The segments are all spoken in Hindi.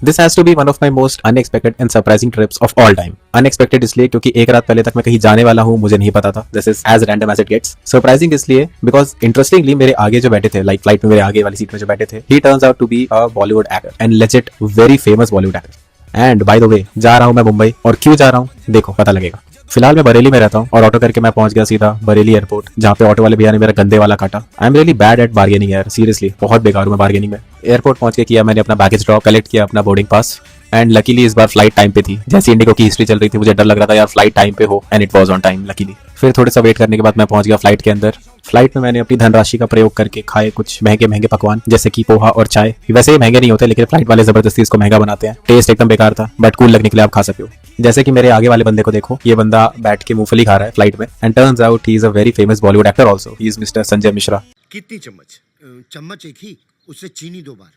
This has to be one of my most unexpected and surprising trips of all time. Unexpected इसलिए क्योंकि एक रात पहले तक मैं कहीं जाने वाला हूँ, मुझे नहीं पता था। This is as random as it gets. Surprising इसलिए बिकॉज इंटरेस्टिंगली मेरे आगे जो बैठे थे, लाइक फ्लाइट में मेरे आगे वाली सीट में जो बैठे थे, he turns out to be a Bollywood actor and legend, very famous Bollywood actor. And by the way, जा रहा हूँ मैं मुंबई, और क्यों जा रहा हूँ देखो पता लगेगा। फिलहाल मैं बरेली में रहता हूँ और ऑटो करके मैं पहुंच गया सीधा बरेली एयरपोर्ट, जहाँ पे ऑटो वाले भैया ने मेरा गंदे वाला काटा। I am really bad at bargaining यार, सीरियसली बहुत बेकार हूँ मैं बार्गेनिंग में। एयरपोर्ट पहुंच के किया मैंने अपना बैगेज ड्रॉप, कलेक्ट किया अपना बोर्डिंग पास, एंड लकीली इस बार फ्लाइट टाइम पे थी। जैसे इंडिगो की हिस्ट्री चल रही थी, मुझे डर लग रहा था यार फ्लाइट टाइम पे हो, and it was on time luckily. फिर थोड़ा सा वेट करने के बाद मैं पहुंच गया फ्लाइट के अंदर। फ्लाइट में मैंने अपनी धनराशि का प्रयोग करके खाए कुछ महंगे महंगे पकवान, जैसे कि पोहा और चाय। वैसे ही महंगे नहीं होते, लेकिन फ्लाइट वाले जबरदस्ती इसको महंगा बनाते हैं। टेस्ट एकदम बेकार था, बट कूल लगने के लिए आप खा सकते हो। जैसे कि मेरे आगे वाले बंदे को देखो, ये बंदा बैठ के मूंगफली खा रहा है फ्लाइट में, and turns out he is a very famous Bollywood actor also. He is mister Sanjay Mishra. कितनी चम्मच? चम्मच एक ही, उससे चीनी 2 बार।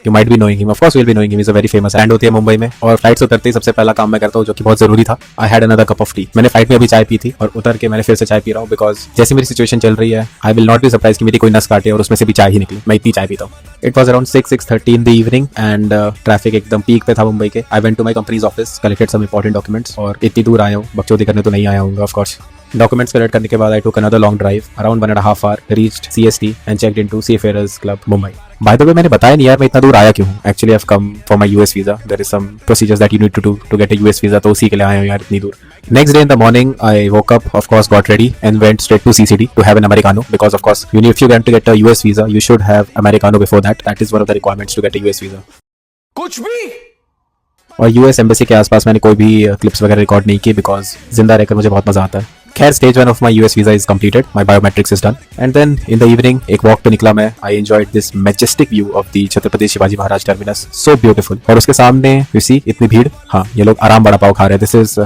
You might be knowing him, of course we'll be knowing him. He's a very famous and होती है मुंबई में। और फ्लाइट से उतरते ही सबसे पहला काम मैं करता हूँ, जो कि बहुत जरूरी था। I had another cup of tea। मैंने फ्लाइट में अभी चाय पी थी और उतर के मैंने फिर से चाय पी रहा हूँ, बिकॉज जैसी मेरी सिचुएशन चल रही है, I will not be surprise कि मेरी कोई नस काटे और उसमें से भी चाय ही निकले। मैं इतनी चाय पीता हूँ। It was around 6-6:30 in the evening and traffic एकदम पीक पे था मुंबई के। I went to my company's office, collected some important documents, और इतनी दूर आया हूँ, बकचोदी करने तो नहीं आया हूँ ऑफ कोर्स। डॉक्यूमेंट्स कलेक्ट करने के बाद I took another long drive around 1.5 hour, reached CST and checked into seafarers club Mumbai. By the way मैंने बताया नहीं यार मैं इतना दूर आया क्यों हूँ। Actually I have come for my US visa. There is some procedures that you need to do to get a US visa, तो उसी के लिए आया हूँ यार इतनी दूर। Next day in the morning I woke up, of course got ready and went straight to CCD to have an americano, because of course if you want to get a US visa you should have americano before that. That is one of the requirements to get a US visa. कुछ भी। और यूएस एम्बेसी के आसपास मैंने कोई भी क्लिप्स वगैरह रिकॉर्ड नहीं की, बिकॉज जिंदा रहकर मुझे बहुत मजा आता है। खैर, stage 1 of my US visa is completed, my biometrics is done, and then in the evening एक वॉक पे निकला मैं। I enjoyed this majestic view of the Chhatrapati Shivaji Maharaj Terminus, so beautiful. और उसके सामने यू सी इतनी भीड़, हाँ ये लोग आराम वड़ा पाव खा रहे हैं। This is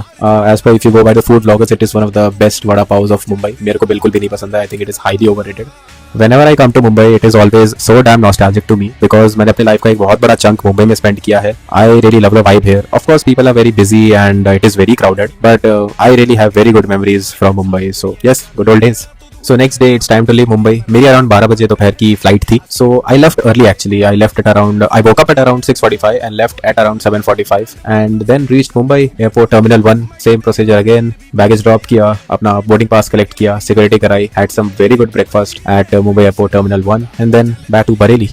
as per if you go by the food vloggers, it is one of the best vada pav of Mumbai. मेरे को बिल्कुल भी नहीं पसंद है। I think it is highly overrated. Whenever I come to Mumbai, it is always so damn nostalgic to me, because मैंने अपनी लाइफ का एक बहुत बड़ा चंक मुंबई में स्पेंड किया है। I really love the vibe here. Of course, people are very busy and it is very crowded, but I really have very good memories from Mumbai. So yes, good old days. So next day it's time to leave Mumbai. मेरी अराउंड 12 बजे दोपहर की फ्लाइट थी। So I left early actually. I woke up at around 6:45 and left at around 7:45 and then reached Mumbai Airport Terminal 1. Same procedure again. Baggage drop किया, अपना boarding pass collect किया, security कराई, had some very good breakfast at Mumbai Airport Terminal 1 and then back to Bareilly.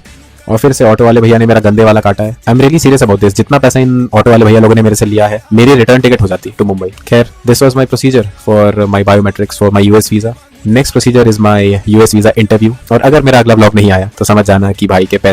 और फिर से ऑटो वाले भैया ने मेरा गंदे वाला काटा है। I am really serious about this. जितना पैसा इन ऑटो वाले भैया लोगों ने मेरे से लिया है, मेरी रिटर्न टिकट हो जाती टू मुंबई। खैर, this was my procedure for my biometrics for my US visa. Next procedure is my US visa interview. और अगर मेरा अगला ब्लॉग नहीं आया तो समझ जाना कि भाई के पैसे